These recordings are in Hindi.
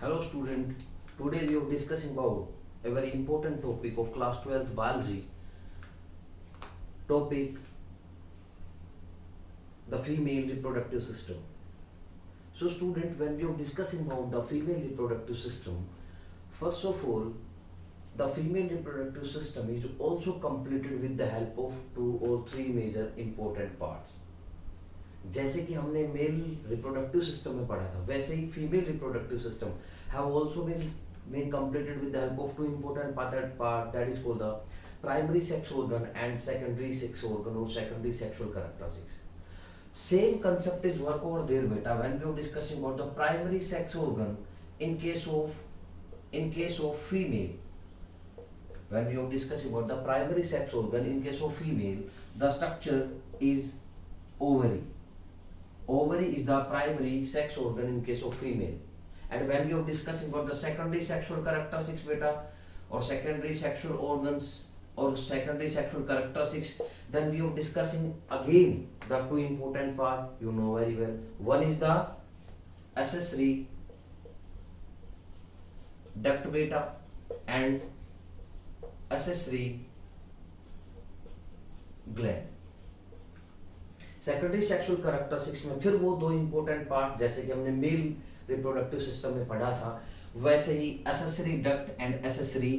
Hello student, today we are discussing about a very important topic of class 12th biology, topic the female reproductive system. So student, when we are discussing about the female reproductive system, first of all, the female reproductive system is also completed with the help of 2 or 3 major important parts. जैसे कि हमने मेल रिप्रोडक्टिव सिस्टम में पढ़ा था, वैसे ही female reproductive system have also been completed with the help of 2 important part that is called the primary sex organ and secondary sex organ or secondary sexual characteristics. Same concept is work over there beta when we are discussing about the primary sex organ in case of female. When we are discussing about the primary sex organ in case of female, the structure is ovary. Ovary is the primary sex organ in case of female. And when we are discussing about the secondary sexual characteristics beta or secondary sexual organs or secondary sexual characteristics, then we are discussing again the 2 important part you know very well. One is the accessory duct beta and accessory gland. Secondary sexual characteristics में फिर वो 2 इंपॉर्टेंट पार्ट जैसे कि हमने मेल रिप्रोडक्टिव सिस्टम में पढ़ा था, वैसे ही accessory duct and accessory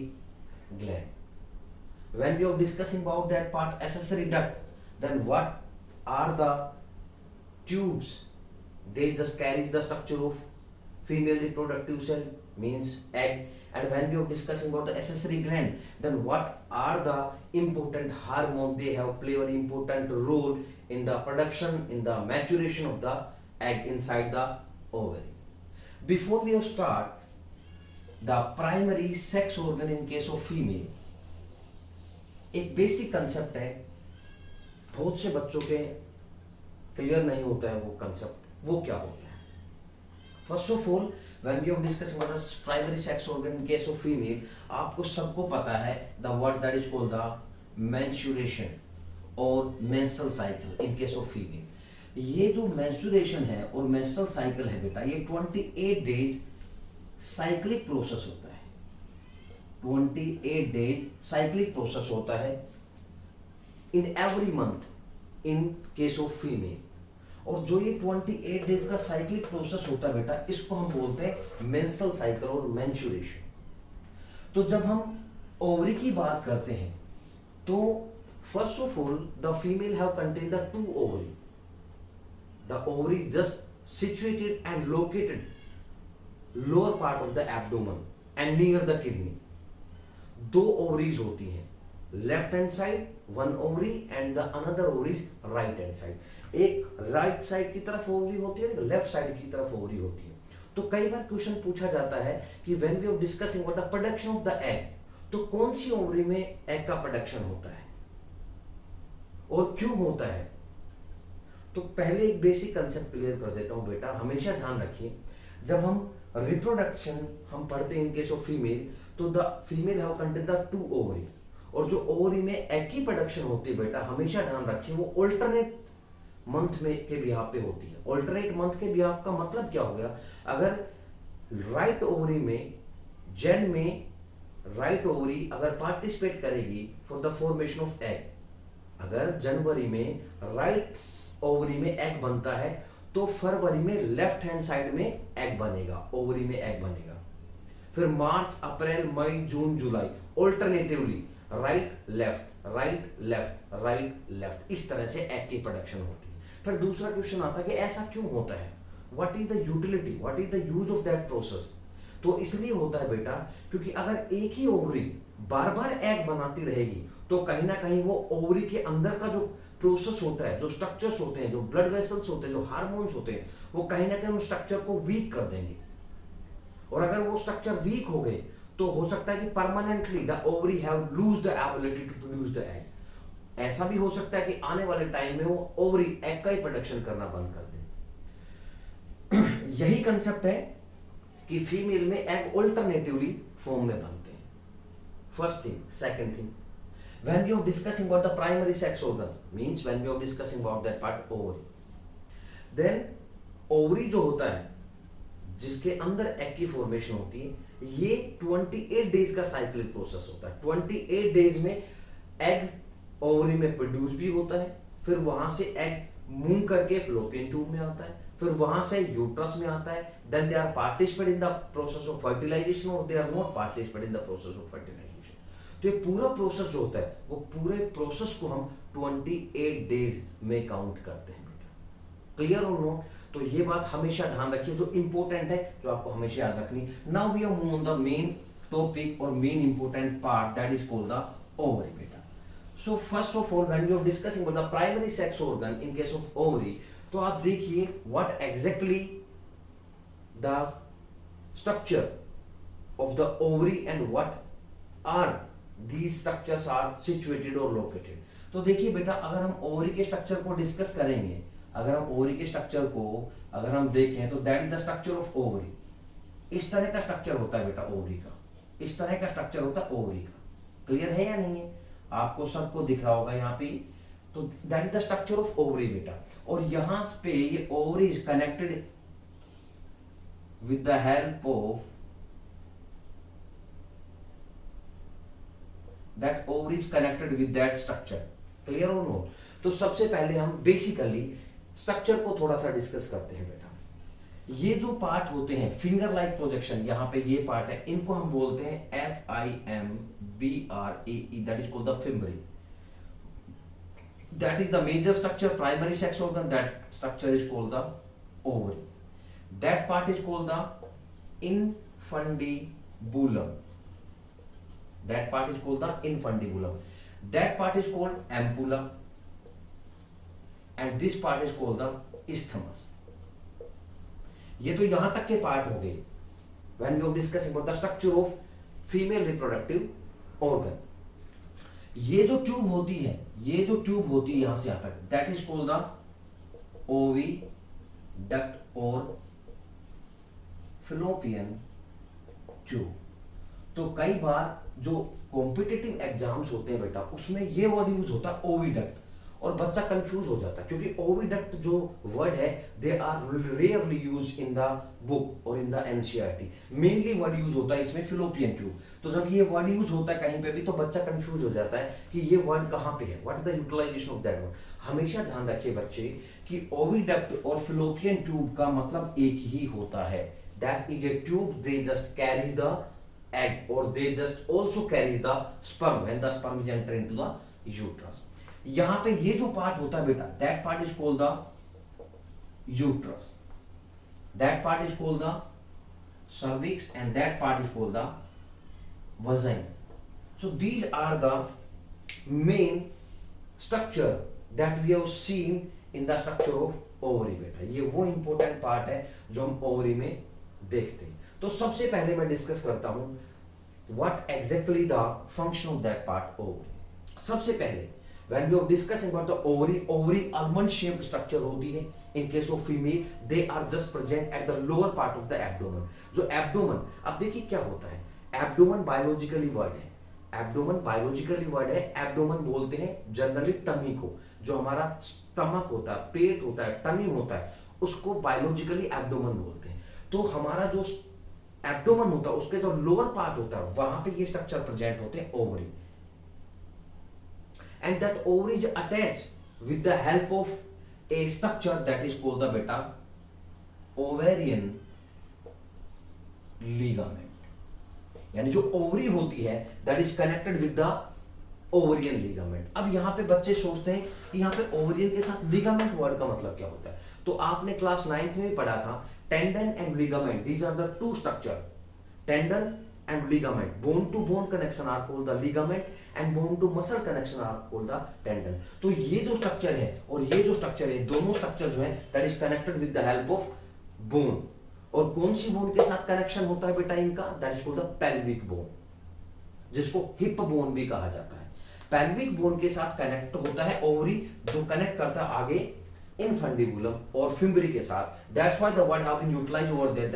gland. When we are discussing about that part accessory duct, then what are the tubes? They just carry the structure of female reproductive cell, means egg. And when we are discussing about the accessory gland, then what are the important hormone? They have play very important role in the production, in the maturation of the egg inside the ovary. Before we start the primary sex organ in case of female, एक बेसिक कंसेप्ट है, बहुत से बच्चों के क्लियर नहीं होता है वो कंसेप्ट, वो क्या होता है. First of all when we are discussing about the primary sex organ in case of female, आपको सबको पता है the word that is called the menstruation और menstrual cycle in case of female. ये जो menstruation है और menstrual cycle है बेटा, ये 28 days cyclic process होता है. 28 days cyclic process होता है in every month in case of female. और जो ये 28 डेज का साइक्लिक प्रोसेस होता है बेटा, इसको हम बोलते हैं मेंस्ट्रुअल साइकिल और मेंस्ट्रुएशन. तो जब हम ओवरी की बात करते हैं तो first of all the female have contain the 2 ovary. The ovary just situated and located lower part of the abdomen and near the kidney. 2 ovaries होती हैं, left hand side 1 ovary and the another ovaries right hand side. एक राइट साइड की तरफ ओवरी होती है, लेफ्ट साइड की तरफ ओवरी होती है. तो कई बार क्वेश्चन पूछा जाता है कि when we are discussing about the production of the egg, तो कौन सी ओवरी में एग का प्रोडक्शन होता है और क्यों होता है. तो पहले एक बेसिक कंसेप्ट क्लियर कर देता हूं बेटा, हमेशा ध्यान रखिए. जब हम रिप्रोडक्शन हम पढ़ते हैं इन केस ऑफ फीमेल, तो the female have contain the 2 ovary, और जो ओवरी में एग की प्रोडक्शन होती है बेटा, हमेशा ध्यान रखिए वो अल्टरनेट मंथ में के बिहाफ पे होती है. अल्टरनेट मंथ के बिहाफ का मतलब क्या हो गया, अगर राइट ओवरी में जन में राइट ओवरी अगर पार्टिसिपेट करेगी for the formation of egg, अगर जनवरी में राइट ओवरी में एग बनता है तो फरवरी में लेफ्ट हैंड साइड में एग बनेगा, ओवरी में एग बनेगा. फिर मार्च अप्रैल मई जून जुलाई alternatively right left right left right left, इस तरह से एग की प्रोडक्शन होती है. फिर दूसरा क्वेश्चन आता है कि ऐसा क्यों होता है, what is the utility, what is the use of that process. तो इसलिए होता है बेटा क्योंकि अगर एक ही ओवरी बार बार एग बनाती रहेगी तो कहीं ना कहीं वो ओवरी के अंदर का जो प्रोसेस होता है, जो स्ट्रक्चर्स होते हैं, जो ब्लड वेसल्स होते हैं, जो हार्मोन्स होते हैं, वो कहीं ना कहीं उस स्ट्रक्चर को वीक कर देंगे. और अगर वो स्ट्रक्चर वीक हो गए तो हो सकता है कि permanently the ovary have lose the ability to produce the egg. ऐसा भी हो सकता है कि आने वाले टाइम में वो ओवरी एग का ही प्रोडक्शन करना बंद कर दे. यही कंसेप्ट है कि फीमेल में एग अल्टरनेटिवली फॉर्म में बनते हैं. First thing. Second thing, when we are discussing about the primary sex organ, means when we are discussing about that part ovary, then ovary जो होता है जिसके अंदर एग की फॉर्मेशन होती है, ये 28 डेज का साइक्लिक प्रोसेस होता है। 28 डेज में एग ओवरी में प्रोड्यूस भी होता है, फिर वहां से एग मूव करके फ्लोपियन ट्यूब में आता है, फिर वहां से यूट्रस में आता है, then they are participate in the process of fertilization और they are not participate in the process of fertilization. तो ये पूरा प्रोसेस जो होता है वो पूरे प्रोसेस को हम 28 डेज में काउंट करते हैं बेटा। क्लियर और नोट? तो ये बात हमेशा ध्यान रखिए जो इंपॉर्टेंट है, जो आपको हमेशा याद रखनी। Now we move on the main topic और main important part that is called the ovary बेटा। So first of all, when we are discussing about the primary sex organ in case of ovary, तो आप देखिए what exactly the structure of the ovary and what are these structures are situated or located। तो देखिए बेटा, अगर हम ओवरी के स्ट्रक्चर को डिस्कस करेंगे, अगर हम ओवरी के स्ट्रक्चर को अगर हम देखें तो that is the structure of ovary. इस तरह का स्ट्रक्चर होता है बेटा ओवरी का, इस तरह का स्ट्रक्चर होता है ओवरी का। क्लियर है या नहीं है? आपको सबको दिख रहा होगा यहाँ पे। तो that is the structure of ovary बेटा। और यहां पे ये ovary is connected with the help of that ovary is connected with that structure. Clear और नो? तो सबसे पहले हम बेसिकली स्ट्रक्चर को थोड़ा सा डिस्कस करते हैं बेटा। ये जो पार्ट होते हैं फिंगर लाइक प्रोजेक्शन, यहाँ पे ये पार्ट है, इनको हम बोलते हैं FIMBRAE, that is called the fimbriae. That is the major structure primary sex organ, that structure is called the ovary. That part is called the infundibulum, that part is called the infundibulum, that part is called ampulla, and this part is called the isthmus। ये तो यहां तक के पार्ट हो गए when we are discussing about the structure of female reproductive organ। ये जो ट्यूब होती है, ये जो ट्यूब होती है यहां से यहां तक, that is called the oviduct और फिलोपियन ट्यूब। तो कई बार जो कॉम्पिटिटिव एग्जाम्स होते हैं बेटा, उसमें ये वर्ड यूज होता है ओविडक्ट, और बच्चा कंफ्यूज हो जाता है क्योंकि ओविडक्ट जो वर्ड है they are rarely use in the book और in the NCERT. Mainly word use होता है इसमें फिलोपियन ट्यूब। तो जब ये वर्ड यूज होता है कहीं पे भी तो बच्चा कंफ्यूज हो जाता है कि ये वर्ड कहाँ पे है, what is the utilization of that word. हमेशा ध्यान रखिए बच्चे कि ओविडक्ट और फिलोपियन ट्यूब का मतलब एक ही होता है, that is a tube, they just carry the egg or they just also carry the sperm when the sperm is enter into the uterus। यहां पे ये जो पार्ट होता है बेटा, that part is called the uterus, that part is called the cervix and that part is called the vagina। so these are the main structure that we have seen in the structure of ovary बेटा। ये वो important part है जो हम ovary में देखते हैं। तो सबसे पहले मैं डिस्कस करता हूं what exactly the function of that part ovary. सबसे पहले when we are discussing about the ovary, ovary almond shaped structure होती है। In case of female they are just present at the lower part of the abdomen. जो एब्डोमेन, अब देखिए क्या होता है, एब्डोमेन बायोलॉजिकली वर्ड है, एब्डोमेन बायोलॉजिकली वर्ड है। एब्डोमेन बोलते हैं जनरली टमी को, जो हमारा स्टमक होता है, पेट होता है, टमी होता है, उसको बायोलॉजिकली एब्डोमेन बोलते हैं। तो हमारा जो एब्डोमेन होता है उसके जो लोअर पार्ट होता है वहां पे ये स्ट्रक्चर प्रेजेंट होते हैं ovary, and that ovary is attached with the help of A structure that is called the बेटा ओवेरियन लिगामेंट। यानी जो ओवरी होती है that is connected with the ovarian ligament. अब यहां पे बच्चे सोचते हैं कि यहां पे ओवरियन के साथ लिगामेंट वर्ड का मतलब क्या होता है। तो आपने क्लास 9th में पढ़ा था tendon and ligament, these are the two structure, tendon and ligament, bone to bone connection are called the ligament and bone to muscle connection are called the tendon। तो ये जो स्ट्रक्चर है और ये जो स्ट्रक्चर है, दोनों स्ट्रक्चर जो है that is connected with the help of bone। और कौन सी बोन के साथ कनेक्शन होता है बेटा इनका, that is called the pelvic bone, जिसको हिप बोन भी कहा जाता है। pelvic bone के साथ कनेक्ट होता है ओवरी, जो कनेक्ट करता है आगे infundibulum और फिम्बरी के साथ। That's why the word have been utilized over there,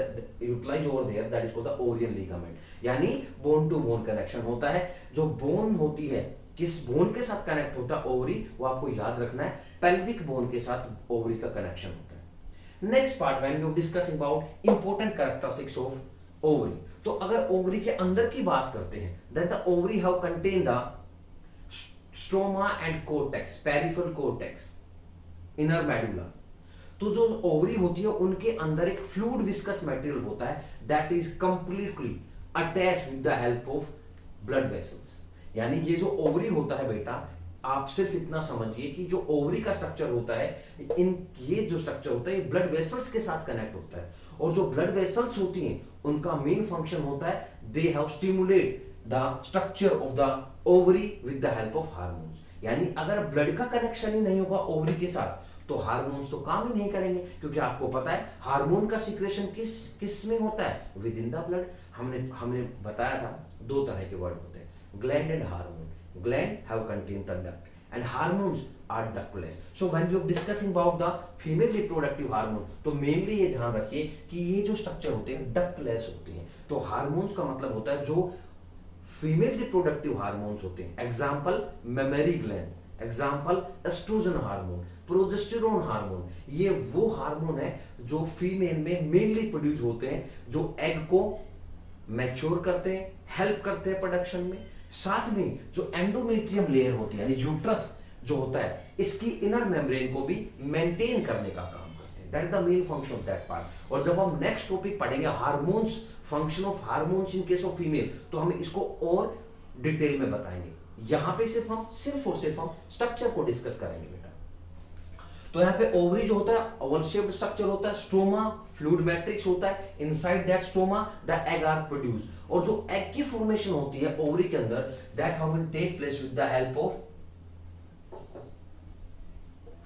that is called the ovarian ligament। यानी बोन टू बोन कनेक्शन होता है। जो बोन होती है, किस बोन के साथ कनेक्ट होता है ओवरी, वो आपको याद रखना है, पेल्विक बोन के साथ ओवरी का कनेक्शन होता है। Next part when we discussing about important characteristics of ovary, तो अगर ओवरी के अंदर की बात करते हैं, then the ovary have contain the stroma and cortex, peripheral cortex, inner medulla. तो जो ओवरी होती है उनके अंदर एक फ्लूइड विस्कस मटेरियल होता है that is completely attached with the help of blood vessels. यानी ये जो ओवरी होता है बेटा, आप सिर्फ इतना समझिए कि जो ओवरी का स्ट्रक्चर होता है, ये जो स्ट्रक्चर होता है ये ब्लड वेसल्स के साथ कनेक्ट होता है, और जो ब्लड वेसल्स होती हैं उनका मेन फंक्शन होता है they have stimulate the structure of the ovary with the help of hormones. यानी अगर ब्लड का कनेक्शन ही नहीं होगा ओवरी के साथ तो हार्मोन्स तो काम ही नहीं करेंगे, क्योंकि आपको पता है हार्मोन का सिक्रेशन किस में होता है, विद इन द ब्लड। हमने बताया था दो तरह के वर्ड होते हैं, gland and hormone. Gland have contain the duct and hormones are ductless. So when we are discussing about the female reproductive hormone, तो मेनली ये ध्यान रखिए कि ये जो स्ट्रक्चर होते हैं डक्टलेस होते हैं। तो हार्मोन्स का मतलब होता है जो फीमेल रिप्रोडक्टिव हार्मोन्स होते हैं, example memory gland, example estrogen hormone, progesterone hormone, ये वो हार्मोन है जो फीमेल में मेनली प्रोड्यूस होते हैं, जो एग को मैच्योर करते हैं, हेल्प करते हैं प्रोडक्शन में। साथ में जो एंडोमेट्रियम लेयर होती है यानी यूट्रस जो होता है, इसकी इनर मेम्ब्रेन को भी मेंटेन करने का काम करते हैं। That is the main function of that part. और जब हम नेक्स्ट टॉपिक पढ़ेंगे hormones, function of hormones in case of female, तो हम इसको और डिटेल में बताएंगे। यहां पे सिर्फ हम स्ट्रक्चर को डिस्कस करेंगे बेटा। तो यहाँ पे ओवरी जो होता है ओवल शेप्ड स्ट्रक्चर होता है, स्ट्रोमा फ्लूइड मैट्रिक्स होता है, inside that stroma the egg are produce. और जो एग की फॉर्मेशन होती है ओवरी के अंदर, that how will take place with the help of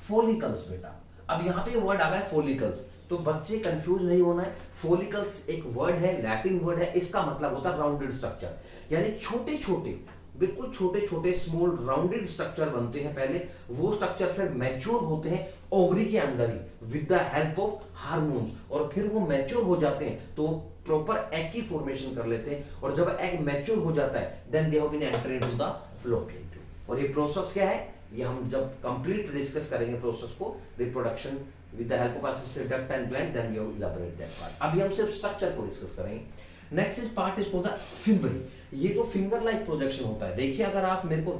follicles बेटा। अब यहाँ पे वर्ड आ गया फॉलिकल्स, तो बच्चे कंफ्यूज नहीं होना है। फॉलिकल्स एक वर्ड है, लैटिन वर्ड है, इसका मतलब होता है राउंडेड स्ट्रक्चर, यानी छोटे छोटे, बिल्कुल छोटे छोटे स्मॉल राउंडेड स्ट्रक्चर बनते हैं पहले, वो स्ट्रक्चर फिर मैच्योर होते हैं ओवरी के अंदर ही with the help of hormones, और फिर वो मैच्योर हो जाते हैं तो प्रॉपर एग की फॉर्मेशन कर लेते हैं। और जब एग मैच्योर हो जाता है then they have been enter into the fallopian tube. और ये प्रोसेस क्या है, ये हम जब कंप्लीट डिस्कस करेंगे प्रोसेस को, reproduction with the help of assisted duct and gland, then we will elaborate that part. अभी हम सिर्फ स्ट्रक्चर को डिस्कस करेंगे। Next is part is called the fimbriae. ये जो फिंगर लाइक प्रोजेक्शन होता है, देखिए अगर आप मेरे को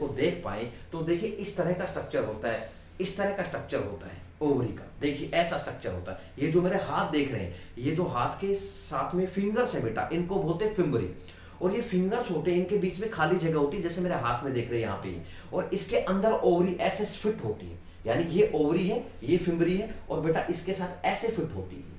देख पाए, तो देखिए इस तरह का स्ट्रक्चर होता है, इस तरह का स्ट्रक्चर होता है ओवरी का। देखिए ऐसा स्ट्रक्चर होता है। ये जो मेरे हाथ देख रहे हैं, ये जो हाथ के साथ में फिंगर्स है बेटा, इनको बोलते हैं फिम्बरी। और ये फिंगर्स होते हैं, इनके बीच में खाली जगह होती है, जैसे मेरे हाथ में देख रहे हैं यहाँ पे, और इसके अंदर ओवरी ऐसे फिट होती है। यानी ये ओवरी है, ये फिम्बरी है, और बेटा इसके साथ ऐसे फिट होती है।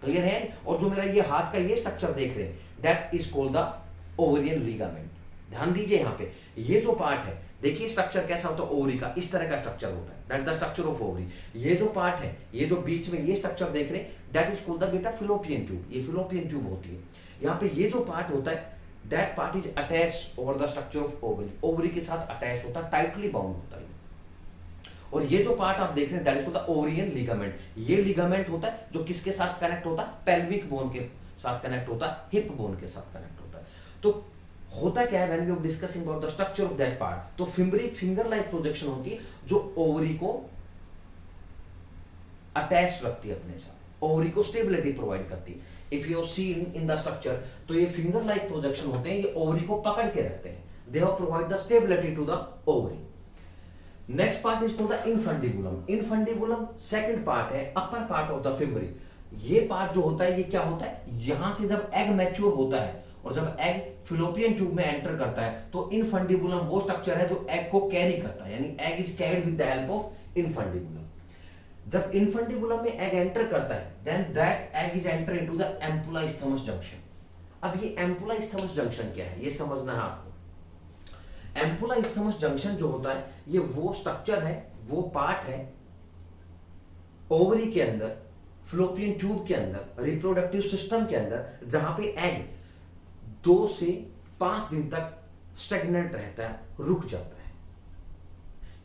क्लियर है? और जो मेरा ये हाथ का ये स्ट्रक्चर देख रहे हैं, that is called the ovarian ligament. ध्यान दीजिए यहाँ पे, ये जो पार्ट है, देखिए स्ट्रक्चर कैसा होता है ओवरी का, इस तरह का स्ट्रक्चर होता है, that the structure of ovary. ये जो पार्ट है, ये जो बीच में ये स्ट्रक्चर देख रहे हैं, दैट इज कॉल्ड द बेटा फिलोपियन ट्यूब। ये फिलोपियन ट्यूब होती है। यहाँ पे ये जो पार्ट होता है, that part is attach over the structure of ovary. Ovary के साथ अटैच होता है, टाइटली बाउंड होता है। और ये जो पार्ट आप देख रहे हैं, that is called the ovarian ligament. ये लिगामेंट होता है जो किसके साथ कनेक्ट होता है, पेल्विक बोन के साथ कनेक्ट होता है, हिप बोन के साथ कनेक्ट होता है। तो होता क्या है, when we are discussing about the structure of that part, तो फिम्बरी फिंगर लाइक प्रोजेक्शन होती है जो ओवरी को अटैच रखती है अपने साथ, ओवरी को स्टेबिलिटी प्रोवाइड करती है। If you seen in the structure, तो ये फिंगर लाइक प्रोजेक्शन होते हैं, ये ओवरी को पकड़ के रखते हैं, they have provide the stability to the ovary. Next part is called the infundibulum. Infundibulum second part है, upper part of the fimbriae. ये पार्ट जो होता है, ये क्या होता है, यहां से जब एग मैच्योर होता है और जब एग फिलोपियन ट्यूब में एंटर करता है, तो इनफंडिबुलम वो स्ट्रक्चर है जो एग को कैरी करता है, यानी egg is carried with the help of infundibulum. जब इनफंडिबुलम में एग एंटर करता है, then that egg is enter into the ampulla isthmus junction. अब ये एम्पुला इस्थमस जंक्शन क्या है, ये समझना है आपको। एम्पुला इस्थमस जंक्शन जो होता है, ये वो स्ट्रक्चर है, वो पार्ट है ओवरी के अंदर, फ्लोपियन ट्यूब के अंदर, रिप्रोडक्टिव सिस्टम के अंदर, जहां पे एग 2 से 5 दिन तक स्टेगनेंट रहता है, रुक जाता है।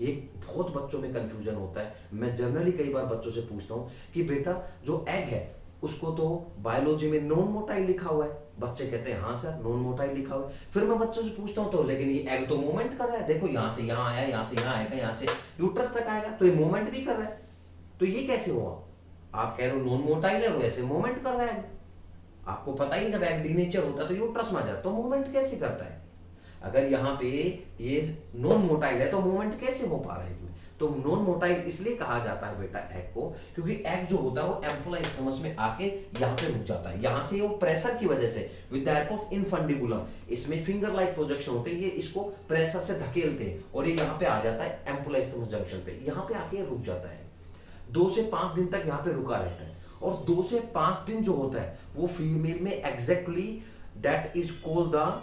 ये बहुत बच्चों में कंफ्यूजन होता है। मैं जनरली कई बार बच्चों से पूछता हूं कि बेटा जो एग है उसको तो बायोलॉजी में नॉन मोटाइल लिखा हुआ है, बच्चे कहते हैं हाँ सर नॉन मोटाइल लिखा हुआ है। फिर मैं बच्चों से पूछता हूं तो लेकिन ये एग तो मूवमेंट कर रहा है, देखो यहां से यहां आया, यहां से यहां आएगा, यहां से यूट्रस तक आएगा, तो ये मूवमेंट भी कर रहा है। तो ये कैसे हुआ? आप कह रहे हो नॉन मोटाइल है, वैसे मूवमेंट कर रहा है। आपको पता ही जब एग डीनेचर होता है तो यूट्रस में आ जाता है, तो मूवमेंट कैसे करता है? अगर यहाँ पे ये नॉन मोटाइल है तो मूवमेंट कैसे हो पा रहा है इसमें? तो नॉन मोटाइल इसलिए कहा जाता है बेटा एग को, क्योंकि एग जो होता है वो एम्पुला इस्थमस में आके यहाँ पे रुक जाता है। यहाँ से वो प्रेशर की वजह से with the help of infundibulum, इसमें फिंगर लाइक प्रोजेक्शन होते हैं, ये इसको प्रेशर से धकेलते हैं और ये यहाँ पे आ जाता है एम्पुला इस्थमस जंक्शन पे, यहाँ पे आके रुक जाता है। 2 से 5 दिन तक यहाँ पे रुका रहता है। और 2 से 5 दिन जो होता है वो फीमेल में exactly that is called the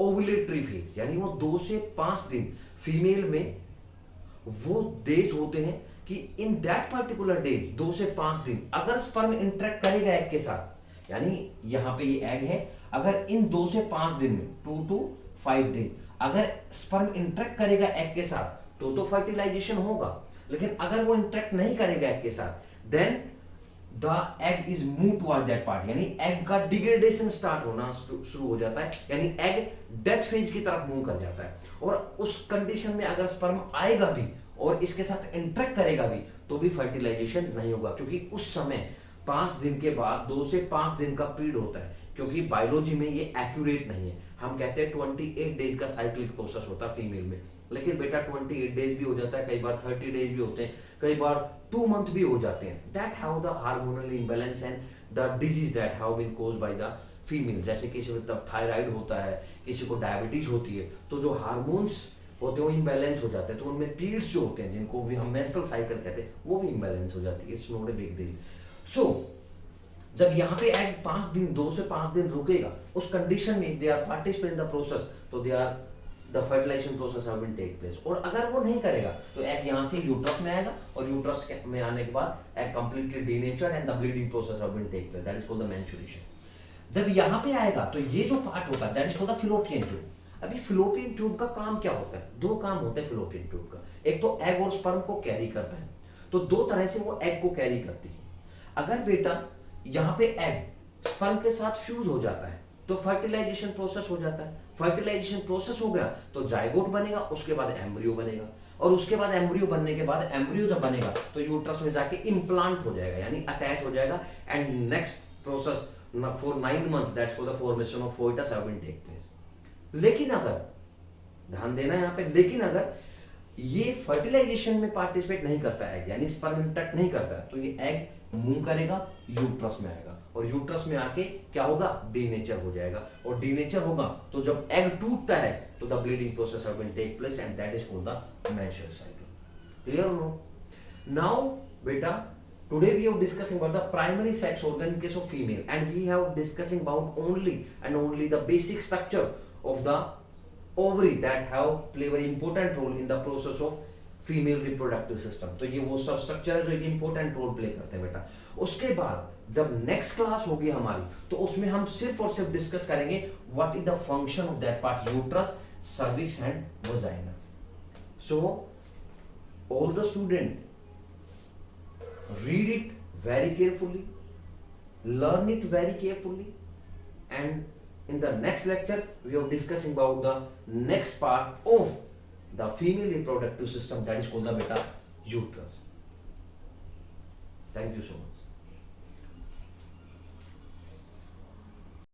ovulatory phase, यानी वो 2 से 5 दिन फीमेल में वो डेज होते हैं कि इन दैट पर्टिकुलर डे 2 से 5 दिन अगर स्पर्म इंटरेक्ट करेगा एग के साथ, यानी यहां पे ये एग है, अगर इन 2 से 5 दिन में 2 to 5 डे अगर स्पर्म इंटरेक्ट करेगा एग के साथ तो फर्टिलाइजेशन होगा। लेकिन अगर वो इंटरेक्ट नहीं करेगा एग के साथ then the egg is move toward that part, यानी एग का डिग्रेडेशन स्टार्ट होना शुरू हो जाता है, यानी एग डेथ फेज की तरफ मूव कर जाता है। और उस कंडीशन में अगर स्पर्म आएगा भी और इसके साथ इंटरेक्ट करेगा भी तो भी फर्टिलाइजेशन नहीं होगा, क्योंकि उस समय 5 दिन के बाद 2 से 5 दिन का पीरियड होता है, क्योंकि बायोलॉजी में ये एक्यूरेट नहीं है। हम कहते हैं 28 डेज का साइक्लिक प्रोसेस होता है फीमेल में, लेकिन बेटा 28 डेज भी हो जाता है, कई बार 30 डेज भी होते हैं, कई बार 2 मंथ भी हो जाते हैं। That how the hormonal imbalance and the disease that how been caused by the female. जैसे किसी को तब थायराइड होता है, किसी को डायबिटीज होती है, तो जो हार्मोन्स होते हैं वो इम्बैलेंस हो जाते हैं, तो उनमें पीरियड्स जो होते हैं जिनको भी हम मेंस्ट्रुअल साइकिल कहते हैं वो भी इम्बैलेंस हो जाती है। It's not a big deal. So जब यहाँ पे एग 5 दिन 2 से 5 दिन रुकेगा, उस कंडीशन में they are participate in the process, तो they are the fertilization process have been take place. और अगर वो नहीं करेगा तो एग यहाँ से यूट्रस में आएगा और यूट्रस में आने के बाद egg completely denatured and the bleeding process have been take place, that is called the menstruation. जब यहाँ पे आएगा तो ये जो पार्ट होता है that is called the fallopian tube. अभी फिलोपियन ट्यूब का काम क्या होता है? 2 काम होते हैं फिलोपियन ट्यूब का। एक तो एग और स्पर्म को कैरी करता है, तो 2 तरह से वो एग को कैरी करती है। अगर बेटा यहाँ पे एग स्पर्म के साथ फ्यूज हो जाता है तो फर्टिलाइजेशन प्रोसेस हो जाता है। फर्टिलाइजेशन प्रोसेस हो गया तो जाइगोट बनेगा, उसके बाद एम्ब्रियो बनेगा, और उसके बाद एम्ब्रियो बनने के बाद एम्ब्रियो जब बनेगा तो यूट्रस में जाके इम्प्लांट हो जाएगा, यानी अटैच हो जाएगा। And next process for 9 month that's called the formation of foetus have been take place. लेकिन अगर ध्यान देना यहाँ पे, लेकिन अगर ये फर्टिलाइजेशन में पार्टिसिपेट नहीं करता है, यानी स्पर्म इंटरेक्ट नहीं करता है, तो ये एग मूव करेगा, यूट्रस में आएगा, और यूट्रस में आके क्या होगा? डीनेचर हो जाएगा। और डीनेचर होगा तो जब एग टूटता है तो the bleeding process have been take place and that is called the menstrual cycle. Clear और नो? नाउ बेटा, today we are discussing about the primary sex organ in case of female, and we have discussing about only and only the basic structure of the ovary that have play very important role in the process of female reproductive system. तो ये वो सब स्ट्रक्चर है जो एक इंपॉर्टेंट रोल प्ले करते हैं बेटा। उसके बाद जब नेक्स्ट क्लास होगी हमारी तो उसमें हम सिर्फ और सिर्फ डिस्कस करेंगे what is the function of that part, uterus, cervix and vagina. So all the student read it very carefully, learn it very carefully, and in the next lecture we are discussing about the next part of the female reproductive system, that is called the beta uterus. Thank you so much.